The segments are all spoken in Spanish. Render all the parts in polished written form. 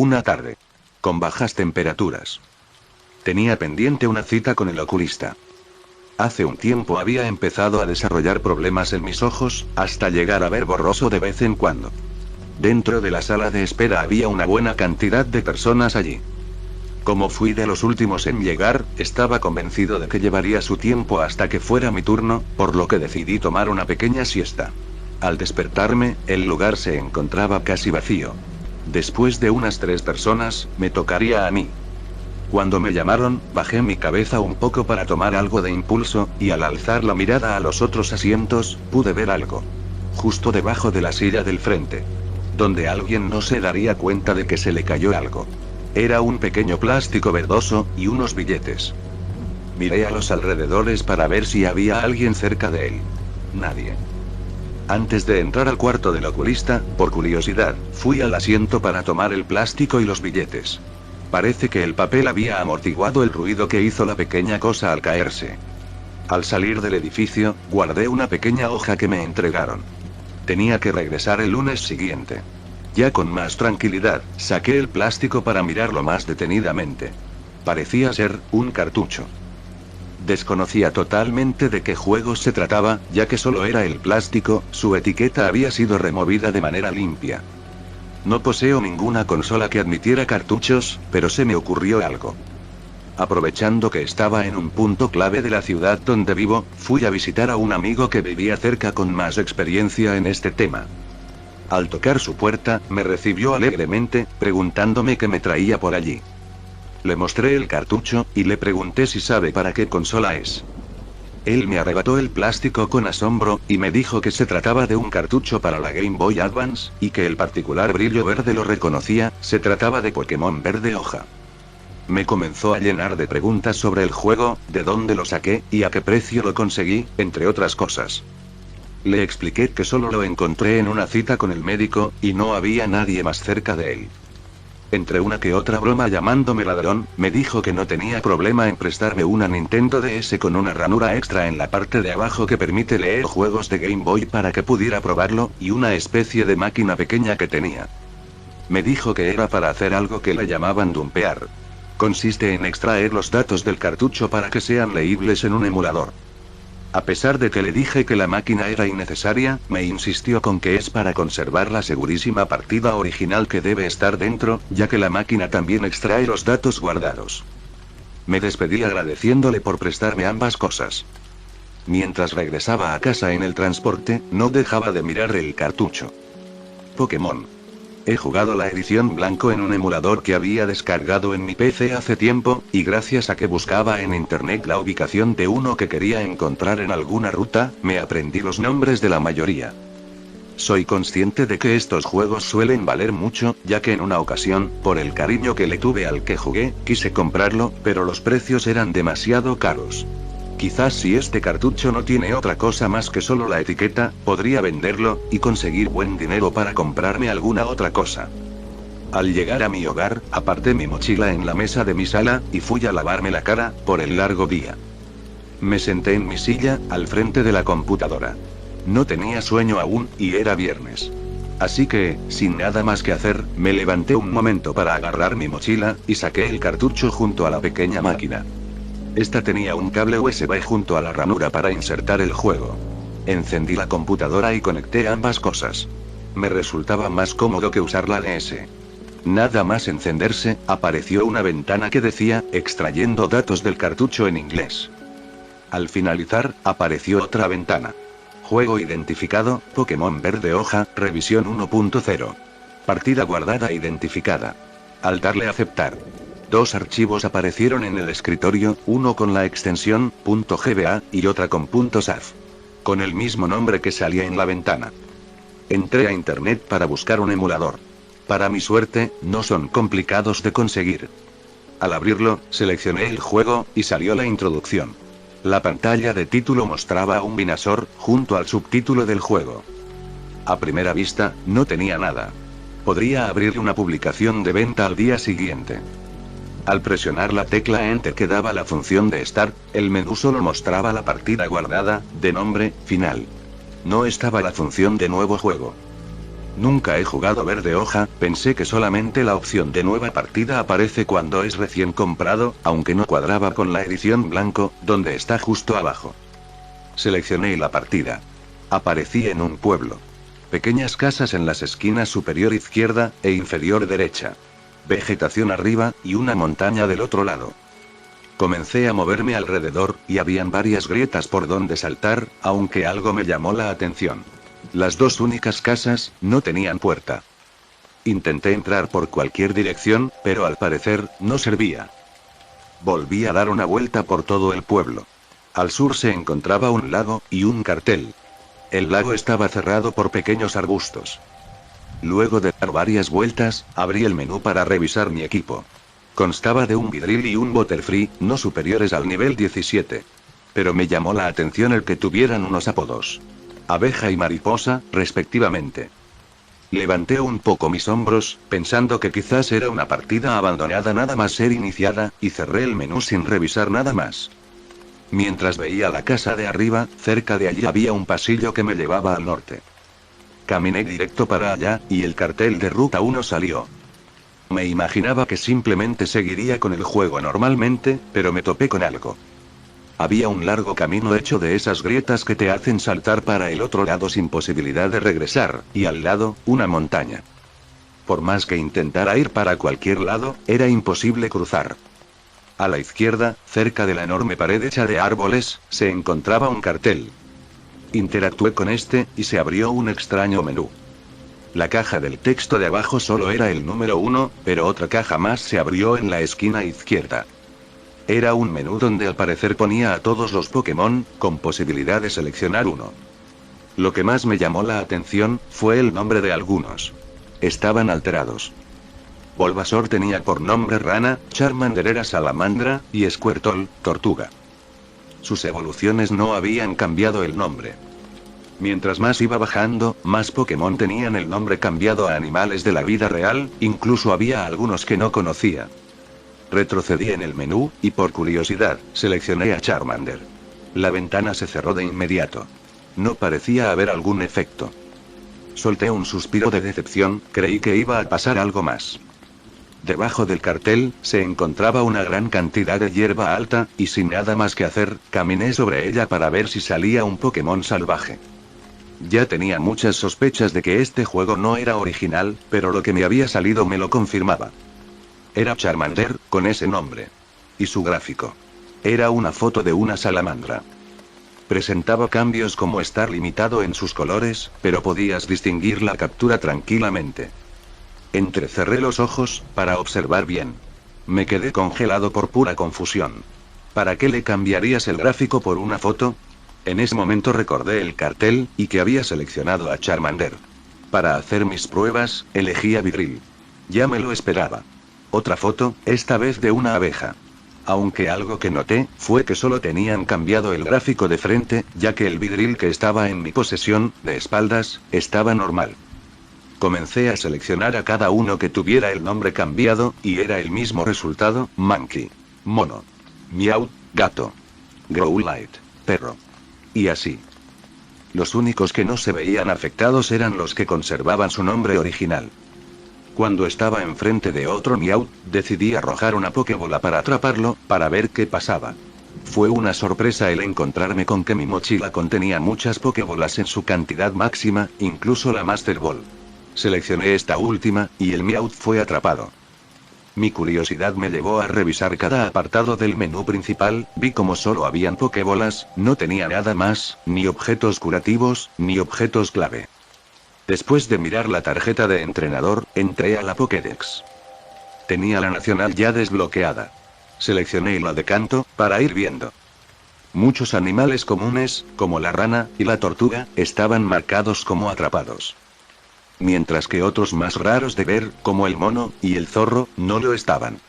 Una tarde. Con bajas temperaturas. Tenía pendiente una cita con el oculista. Hace un tiempo había empezado a desarrollar problemas en mis ojos, hasta llegar a ver borroso de vez en cuando. Dentro de la sala de espera había una buena cantidad de personas allí. Como fui de los últimos en llegar, estaba convencido de que llevaría su tiempo hasta que fuera mi turno, por lo que decidí tomar una pequeña siesta. Al despertarme, el lugar se encontraba casi vacío. Después de unas 3 personas, me tocaría a mí. Cuando me llamaron, bajé mi cabeza un poco para tomar algo de impulso, y al alzar la mirada a los otros asientos, pude ver algo. Justo debajo de la silla del frente. Donde alguien no se daría cuenta de que se le cayó algo. Era un pequeño plástico verdoso, y unos billetes. Miré a los alrededores para ver si había alguien cerca de él. Nadie. Antes de entrar al cuarto del oculista, por curiosidad, fui al asiento para tomar el plástico y los billetes. Parece que el papel había amortiguado el ruido que hizo la pequeña cosa al caerse. Al salir del edificio, guardé una pequeña hoja que me entregaron. Tenía que regresar el lunes siguiente. Ya con más tranquilidad, saqué el plástico para mirarlo más detenidamente. Parecía ser un cartucho. Desconocía totalmente de qué juego se trataba, ya que solo era el plástico, su etiqueta había sido removida de manera limpia. No poseo ninguna consola que admitiera cartuchos, pero se me ocurrió algo. Aprovechando que estaba en un punto clave de la ciudad donde vivo, fui a visitar a un amigo que vivía cerca con más experiencia en este tema. Al tocar su puerta, me recibió alegremente, preguntándome qué me traía por allí. Le mostré el cartucho, y le pregunté si sabe para qué consola es. Él me arrebató el plástico con asombro, y me dijo que se trataba de un cartucho para la Game Boy Advance, y que el particular brillo verde lo reconocía, se trataba de Pokémon Verde Hoja. Me comenzó a llenar de preguntas sobre el juego, de dónde lo saqué, y a qué precio lo conseguí, entre otras cosas. Le expliqué que solo lo encontré en una cita con el médico, y no había nadie más cerca de él. Entre una que otra broma llamándome ladrón, me dijo que no tenía problema en prestarme una Nintendo DS con una ranura extra en la parte de abajo que permite leer juegos de Game Boy para que pudiera probarlo, y una especie de máquina pequeña que tenía. Me dijo que era para hacer algo que le llamaban dumpear. Consiste en extraer los datos del cartucho para que sean leíbles en un emulador. A pesar de que le dije que la máquina era innecesaria, me insistió con que es para conservar la segurísima partida original que debe estar dentro, ya que la máquina también extrae los datos guardados. Me despedí agradeciéndole por prestarme ambas cosas. Mientras regresaba a casa en el transporte, no dejaba de mirar el cartucho. Pokémon. He jugado la edición blanco en un emulador que había descargado en mi PC hace tiempo, y gracias a que buscaba en internet la ubicación de uno que quería encontrar en alguna ruta, me aprendí los nombres de la mayoría. Soy consciente de que estos juegos suelen valer mucho, ya que en una ocasión, por el cariño que le tuve al que jugué, quise comprarlo, pero los precios eran demasiado caros. Quizás si este cartucho no tiene otra cosa más que solo la etiqueta, podría venderlo, y conseguir buen dinero para comprarme alguna otra cosa. Al llegar a mi hogar, aparté mi mochila en la mesa de mi sala, y fui a lavarme la cara, por el largo día. Me senté en mi silla, al frente de la computadora. No tenía sueño aún, y era viernes. Así que, sin nada más que hacer, me levanté un momento para agarrar mi mochila, y saqué el cartucho junto a la pequeña máquina. Esta tenía un cable USB junto a la ranura para insertar el juego. Encendí la computadora y conecté ambas cosas. Me resultaba más cómodo que usar la DS. Nada más encenderse, apareció una ventana que decía, extrayendo datos del cartucho en inglés. Al finalizar, apareció otra ventana. Juego identificado, Pokémon Verde Hoja, revisión 1.0. Partida guardada identificada. Al darle a aceptar. 2 archivos aparecieron en el escritorio, uno con la extensión .gba, y otra con .saf. Con el mismo nombre que salía en la ventana. Entré a internet para buscar un emulador. Para mi suerte, no son complicados de conseguir. Al abrirlo, seleccioné el juego, y salió la introducción. La pantalla de título mostraba un binasor, junto al subtítulo del juego. A primera vista, no tenía nada. Podría abrir una publicación de venta al día siguiente. Al presionar la tecla Enter que daba la función de Start, el menú solo mostraba la partida guardada, de nombre, Final. No estaba la función de Nuevo Juego. Nunca he jugado verde hoja, pensé que solamente la opción de nueva partida aparece cuando es recién comprado, aunque no cuadraba con la edición blanco, donde está justo abajo. Seleccioné la partida. Aparecí en un pueblo. Pequeñas casas en las esquinas superior izquierda e inferior derecha. Vegetación arriba, y una montaña del otro lado. Comencé a moverme alrededor, y habían varias grietas por donde saltar, aunque algo me llamó la atención. Las dos únicas casas, no tenían puerta. Intenté entrar por cualquier dirección, pero al parecer, no servía. Volví a dar una vuelta por todo el pueblo. Al sur se encontraba un lago, y un cartel. El lago estaba cerrado por pequeños arbustos. Luego de dar varias vueltas, abrí el menú para revisar mi equipo. Constaba de un vidril y un butterfree, no superiores al nivel 17. Pero me llamó la atención el que tuvieran unos apodos. Abeja y mariposa, respectivamente. Levanté un poco mis hombros, pensando que quizás era una partida abandonada nada más ser iniciada, y cerré el menú sin revisar nada más. Mientras veía la casa de arriba, cerca de allí había un pasillo que me llevaba al norte. Caminé directo para allá, y el cartel de Ruta 1 salió. Me imaginaba que simplemente seguiría con el juego normalmente, pero me topé con algo. Había un largo camino hecho de esas grietas que te hacen saltar para el otro lado sin posibilidad de regresar, y al lado, una montaña. Por más que intentara ir para cualquier lado, era imposible cruzar. A la izquierda, cerca de la enorme pared hecha de árboles, se encontraba un cartel. Interactué con este, y se abrió un extraño menú. La caja del texto de abajo solo era el número 1, pero otra caja más se abrió en la esquina izquierda. Era un menú donde al parecer ponía a todos los Pokémon, con posibilidad de seleccionar uno. Lo que más me llamó la atención, fue el nombre de algunos. Estaban alterados. Bulbasaur tenía por nombre rana, Charmander era salamandra, y Squirtle, tortuga. Sus evoluciones no habían cambiado el nombre. Mientras más iba bajando, más Pokémon tenían el nombre cambiado a animales de la vida real, incluso había algunos que no conocía. Retrocedí en el menú, y por curiosidad, seleccioné a Charmander. La ventana se cerró de inmediato. No parecía haber algún efecto. Solté un suspiro de decepción, creí que iba a pasar algo más. Debajo del cartel, se encontraba una gran cantidad de hierba alta, y sin nada más que hacer, caminé sobre ella para ver si salía un Pokémon salvaje. Ya tenía muchas sospechas de que este juego no era original, pero lo que me había salido me lo confirmaba. Era Charmander, con ese nombre. Y su gráfico. Era una foto de una salamandra. Presentaba cambios como estar limitado en sus colores, pero podías distinguir la captura tranquilamente. Entrecerré los ojos, para observar bien. Me quedé congelado por pura confusión. ¿Para qué le cambiarías el gráfico por una foto? En ese momento recordé el cartel, y que había seleccionado a Charmander. Para hacer mis pruebas, elegí a Vidril. Ya me lo esperaba. Otra foto, esta vez de una abeja. Aunque algo que noté, fue que solo tenían cambiado el gráfico de frente, ya que el Vidril que estaba en mi posesión, de espaldas, estaba normal. Comencé a seleccionar a cada uno que tuviera el nombre cambiado, y era el mismo resultado: Monkey, mono; Meowth, gato; Growlithe, perro. Y así. Los únicos que no se veían afectados eran los que conservaban su nombre original. Cuando estaba enfrente de otro Meowth, decidí arrojar una Pokébola para atraparlo, para ver qué pasaba. Fue una sorpresa el encontrarme con que mi mochila contenía muchas Pokébolas en su cantidad máxima, incluso la Master Ball. Seleccioné esta última, y el Meowth fue atrapado. Mi curiosidad me llevó a revisar cada apartado del menú principal, vi como solo habían Pokébolas, no tenía nada más, ni objetos curativos, ni objetos clave. Después de mirar la tarjeta de entrenador, entré a la Pokédex. Tenía la nacional ya desbloqueada. Seleccioné la de canto, para ir viendo. Muchos animales comunes, como la rana y la tortuga, estaban marcados como atrapados. Mientras que otros más raros de ver, como el mono y el zorro, no lo estaban.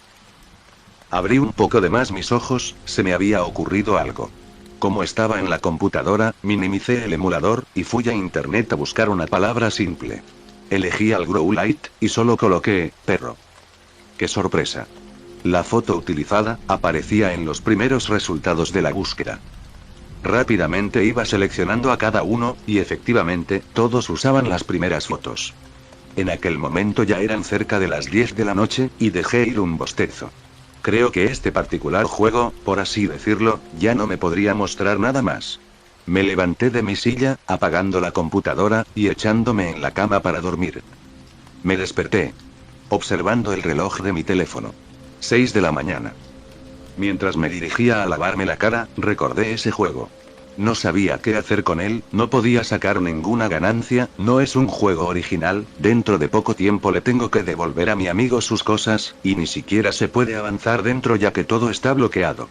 Abrí un poco de más mis ojos, se me había ocurrido algo. Como estaba en la computadora, minimicé el emulador, y fui a internet a buscar una palabra simple. Elegí al Growlithe, y solo coloqué, perro. ¡Qué sorpresa! La foto utilizada, aparecía en los primeros resultados de la búsqueda. Rápidamente iba seleccionando a cada uno, y efectivamente, todos usaban las primeras fotos. En aquel momento ya eran cerca de las 10 de la noche, y dejé ir un bostezo. Creo que este particular juego, por así decirlo, ya no me podría mostrar nada más. Me levanté de mi silla, apagando la computadora, y echándome en la cama para dormir. Me desperté, observando el reloj de mi teléfono. 6 de la mañana. Mientras me dirigía a lavarme la cara, recordé ese juego. No sabía qué hacer con él, no podía sacar ninguna ganancia, no es un juego original, dentro de poco tiempo le tengo que devolver a mi amigo sus cosas, y ni siquiera se puede avanzar dentro ya que todo está bloqueado.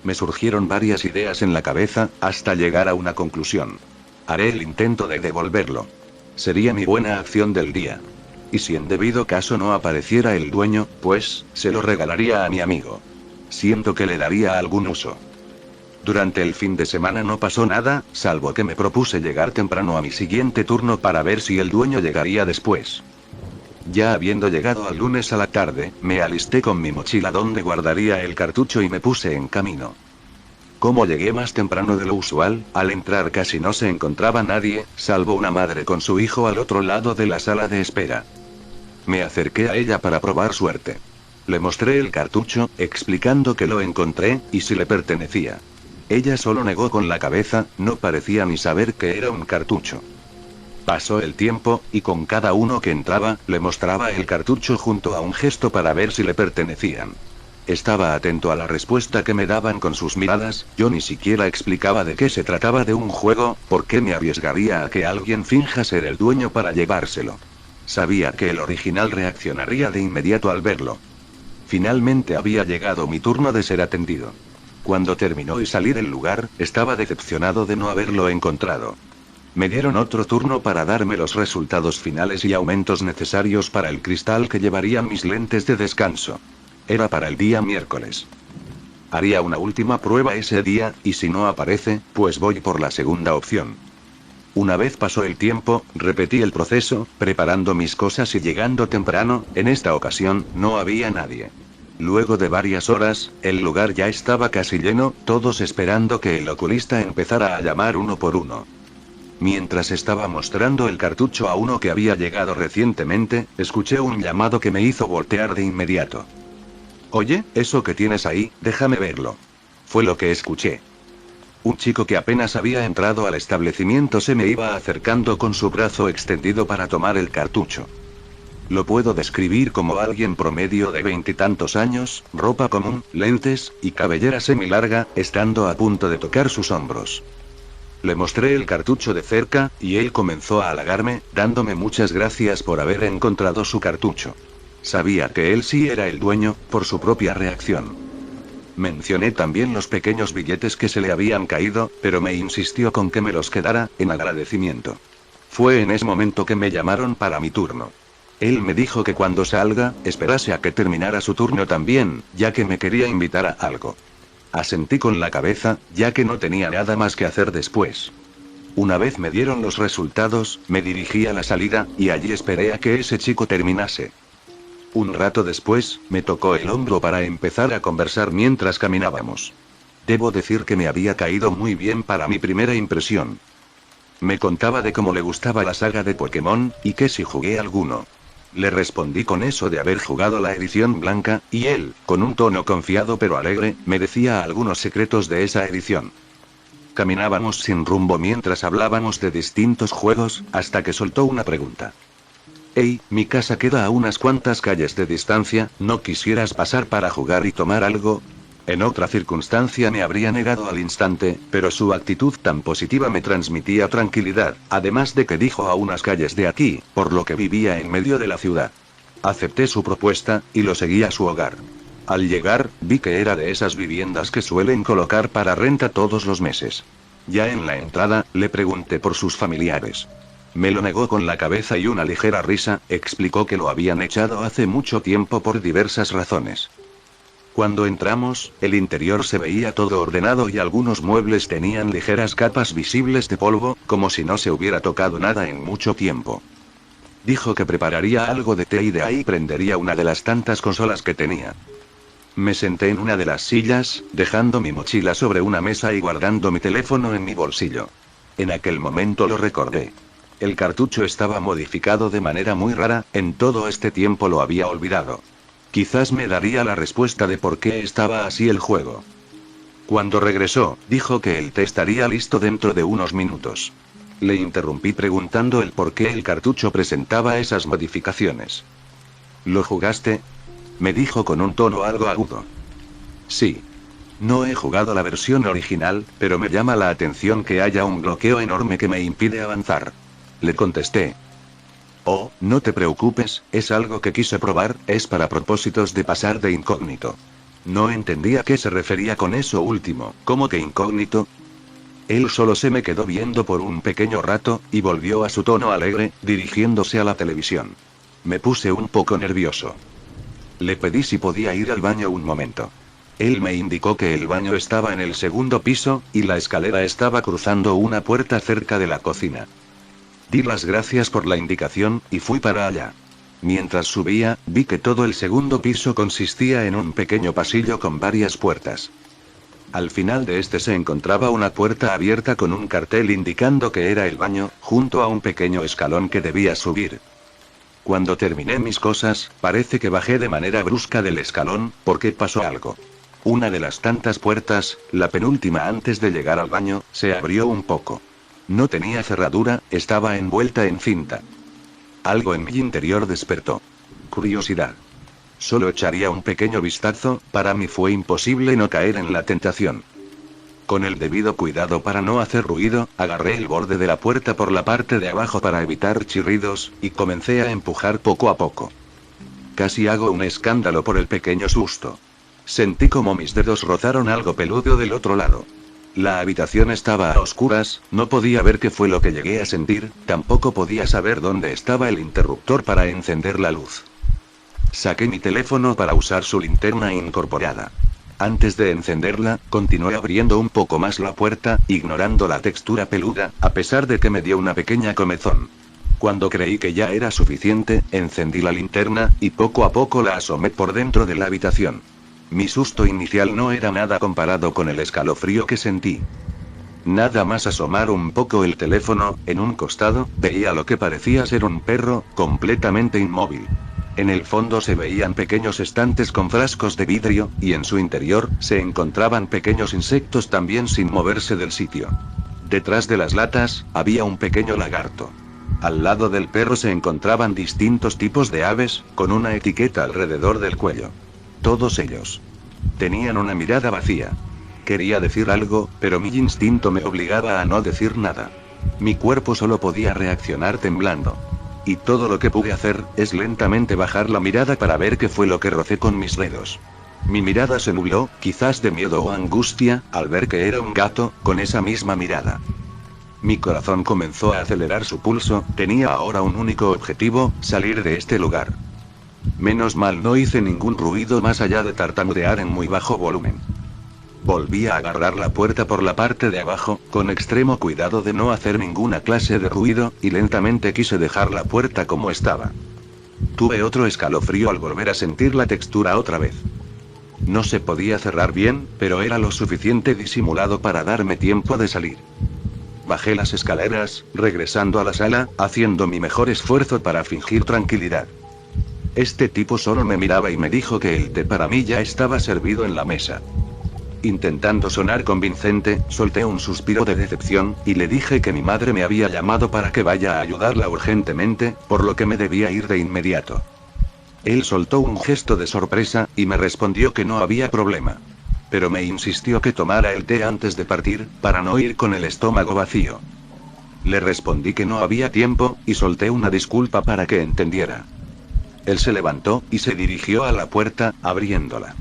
Me surgieron varias ideas en la cabeza, hasta llegar a una conclusión. Haré el intento de devolverlo. Sería mi buena acción del día. Y si en debido caso no apareciera el dueño, pues, se lo regalaría a mi amigo. Siento que le daría algún uso. Durante el fin de semana no pasó nada, salvo que me propuse llegar temprano a mi siguiente turno para ver si el dueño llegaría después. Ya habiendo llegado al lunes a la tarde, me alisté con mi mochila donde guardaría el cartucho y me puse en camino. Como llegué más temprano de lo usual, al entrar casi no se encontraba nadie, salvo una madre con su hijo al otro lado de la sala de espera. Me acerqué a ella para probar suerte. Le mostré el cartucho, explicando que lo encontré, y si le pertenecía. Ella solo negó con la cabeza, no parecía ni saber que era un cartucho. Pasó el tiempo, y con cada uno que entraba, le mostraba el cartucho junto a un gesto para ver si le pertenecían. Estaba atento a la respuesta que me daban con sus miradas, yo ni siquiera explicaba de qué se trataba de un juego, por qué me arriesgaría a que alguien finja ser el dueño para llevárselo. Sabía que el original reaccionaría de inmediato al verlo. Finalmente había llegado mi turno de ser atendido. Cuando terminó y salí del lugar, estaba decepcionado de no haberlo encontrado. Me dieron otro turno para darme los resultados finales y aumentos necesarios para el cristal que llevarían mis lentes de descanso. Era para el día miércoles. Haría una última prueba ese día, y si no aparece, pues voy por la segunda opción. Una vez pasó el tiempo, repetí el proceso, preparando mis cosas y llegando temprano, en esta ocasión, no había nadie. Luego de varias horas, el lugar ya estaba casi lleno, todos esperando que el oculista empezara a llamar uno por uno. Mientras estaba mostrando el cartucho a uno que había llegado recientemente, escuché un llamado que me hizo voltear de inmediato. Oye, eso que tienes ahí, déjame verlo. Fue lo que escuché. Un chico que apenas había entrado al establecimiento se me iba acercando con su brazo extendido para tomar el cartucho. Lo puedo describir como alguien promedio de 20 y tantos años, ropa común, lentes, y cabellera semilarga, estando a punto de tocar sus hombros. Le mostré el cartucho de cerca, y él comenzó a halagarme, dándome muchas gracias por haber encontrado su cartucho. Sabía que él sí era el dueño, por su propia reacción. Mencioné también los pequeños billetes que se le habían caído, pero me insistió con que me los quedara, en agradecimiento. Fue en ese momento que me llamaron para mi turno. Él me dijo que cuando salga, esperase a que terminara su turno también, ya que me quería invitar a algo. Asentí con la cabeza, ya que no tenía nada más que hacer después. Una vez me dieron los resultados, me dirigí a la salida, y allí esperé a que ese chico terminase. Un rato después, me tocó el hombro para empezar a conversar mientras caminábamos. Debo decir que me había caído muy bien para mi primera impresión. Me contaba de cómo le gustaba la saga de Pokémon, y que si jugué alguno. Le respondí con eso de haber jugado la edición blanca, y él, con un tono confiado pero alegre, me decía algunos secretos de esa edición. Caminábamos sin rumbo mientras hablábamos de distintos juegos, hasta que soltó una pregunta. Hey, mi casa queda a unas cuantas calles de distancia, ¿no quisieras pasar para jugar y tomar algo? En otra circunstancia me habría negado al instante, pero su actitud tan positiva me transmitía tranquilidad, además de que dijo a unas calles de aquí, por lo que vivía en medio de la ciudad. Acepté su propuesta, y lo seguí a su hogar. Al llegar, vi que era de esas viviendas que suelen colocar para renta todos los meses. Ya en la entrada, le pregunté por sus familiares. Me lo negó con la cabeza y una ligera risa, explicó que lo habían echado hace mucho tiempo por diversas razones. Cuando entramos, el interior se veía todo ordenado y algunos muebles tenían ligeras capas visibles de polvo, como si no se hubiera tocado nada en mucho tiempo. Dijo que prepararía algo de té y de ahí prendería una de las tantas consolas que tenía. Me senté en una de las sillas, dejando mi mochila sobre una mesa y guardando mi teléfono en mi bolsillo. En aquel momento lo recordé. El cartucho estaba modificado de manera muy rara, en todo este tiempo lo había olvidado. Quizás me daría la respuesta de por qué estaba así el juego. Cuando regresó, dijo que el té estaría listo dentro de unos minutos. Le interrumpí preguntando el por qué el cartucho presentaba esas modificaciones. ¿Lo jugaste? Me dijo con un tono algo agudo. Sí. No he jugado la versión original, pero me llama la atención que haya un bloqueo enorme que me impide avanzar. Le contesté. Oh, no te preocupes, es algo que quise probar, es para propósitos de pasar de incógnito. No entendía a qué se refería con eso último. ¿Cómo que incógnito? Él solo se me quedó viendo por un pequeño rato, y volvió a su tono alegre, dirigiéndose a la televisión. Me puse un poco nervioso. Le pedí si podía ir al baño un momento. Él me indicó que el baño estaba en el segundo piso, y la escalera estaba cruzando una puerta cerca de la cocina. Di las gracias por la indicación, y fui para allá. Mientras subía, vi que todo el segundo piso consistía en un pequeño pasillo con varias puertas. Al final de este se encontraba una puerta abierta con un cartel indicando que era el baño, junto a un pequeño escalón que debía subir. Cuando terminé mis cosas, parece que bajé de manera brusca del escalón, porque pasó algo. Una de las tantas puertas, la penúltima antes de llegar al baño, se abrió un poco. No tenía cerradura, estaba envuelta en cinta. Algo en mi interior despertó. Curiosidad. Solo echaría un pequeño vistazo, para mí fue imposible no caer en la tentación. Con el debido cuidado para no hacer ruido, agarré el borde de la puerta por la parte de abajo para evitar chirridos, y comencé a empujar poco a poco. Casi hago un escándalo por el pequeño susto. Sentí como mis dedos rozaron algo peludo del otro lado. La habitación estaba a oscuras, no podía ver qué fue lo que llegué a sentir, tampoco podía saber dónde estaba el interruptor para encender la luz. Saqué mi teléfono para usar su linterna incorporada. Antes de encenderla, continué abriendo un poco más la puerta, ignorando la textura peluda, a pesar de que me dio una pequeña comezón. Cuando creí que ya era suficiente, encendí la linterna, y poco a poco la asomé por dentro de la habitación. Mi susto inicial no era nada comparado con el escalofrío que sentí. Nada más asomar un poco el teléfono, en un costado, veía lo que parecía ser un perro, completamente inmóvil. En el fondo se veían pequeños estantes con frascos de vidrio, y en su interior, se encontraban pequeños insectos también sin moverse del sitio. Detrás de las latas, había un pequeño lagarto. Al lado del perro se encontraban distintos tipos de aves, con una etiqueta alrededor del cuello. Todos ellos tenían una mirada vacía. Quería decir algo, pero mi instinto me obligaba a no decir nada. Mi cuerpo solo podía reaccionar temblando. Y todo lo que pude hacer, es lentamente bajar la mirada para ver qué fue lo que rocé con mis dedos. Mi mirada se nubló, quizás de miedo o angustia, al ver que era un gato, con esa misma mirada. Mi corazón comenzó a acelerar su pulso, tenía ahora un único objetivo, salir de este lugar. Menos mal no hice ningún ruido más allá de tartamudear en muy bajo volumen. Volví a agarrar la puerta por la parte de abajo, con extremo cuidado de no hacer ninguna clase de ruido, y lentamente quise dejar la puerta como estaba. Tuve otro escalofrío al volver a sentir la textura otra vez. No se podía cerrar bien, pero era lo suficiente disimulado para darme tiempo de salir. Bajé las escaleras, regresando a la sala, haciendo mi mejor esfuerzo para fingir tranquilidad. Este tipo solo me miraba y me dijo que el té para mí ya estaba servido en la mesa. Intentando sonar convincente, solté un suspiro de decepción, y le dije que mi madre me había llamado para que vaya a ayudarla urgentemente, por lo que me debía ir de inmediato. Él soltó un gesto de sorpresa, y me respondió que no había problema. Pero me insistió que tomara el té antes de partir, para no ir con el estómago vacío. Le respondí que no había tiempo, y solté una disculpa para que entendiera. Él se levantó, y se dirigió a la puerta, abriéndola.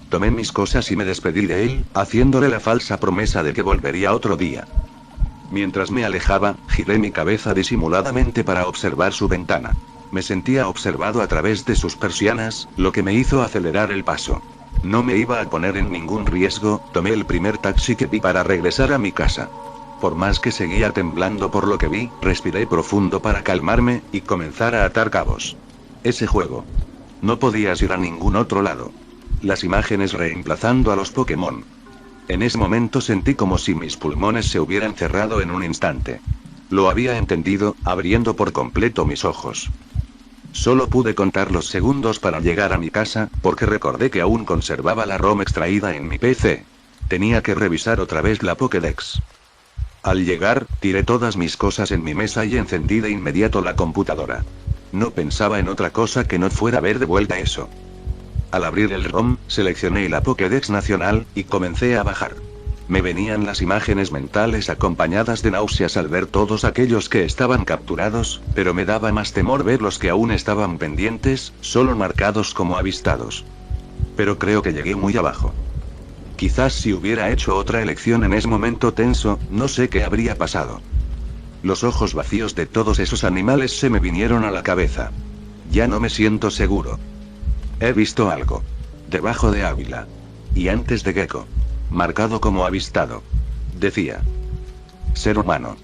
Tomé mis cosas y me despedí de él, haciéndole la falsa promesa de que volvería otro día. Mientras me alejaba, giré mi cabeza disimuladamente para observar su ventana. Me sentía observado a través de sus persianas, lo que me hizo acelerar el paso. No me iba a poner en ningún riesgo, tomé el primer taxi que vi para regresar a mi casa. Por más que seguía temblando por lo que vi, respiré profundo para calmarme, y comenzar a atar cabos. Ese juego. No podías ir a ningún otro lado. Las imágenes reemplazando a los Pokémon. En ese momento sentí como si mis pulmones se hubieran cerrado en un instante. Lo había entendido, abriendo por completo mis ojos. Solo pude contar los segundos para llegar a mi casa, porque recordé que aún conservaba la ROM extraída en mi PC. Tenía que revisar otra vez la Pokédex. Al llegar, tiré todas mis cosas en mi mesa y encendí de inmediato la computadora. No pensaba en otra cosa que no fuera ver de vuelta eso. Al abrir el ROM, seleccioné la Pokédex nacional, y comencé a bajar. Me venían las imágenes mentales acompañadas de náuseas al ver todos aquellos que estaban capturados, pero me daba más temor ver los que aún estaban pendientes, solo marcados como avistados. Pero creo que llegué muy abajo. Quizás si hubiera hecho otra elección en ese momento tenso, no sé qué habría pasado. Los ojos vacíos de todos esos animales se me vinieron a la cabeza. Ya no me siento seguro. He visto algo. Debajo de Ávila. Y antes de Gecko. Marcado como avistado. Decía. Ser humano.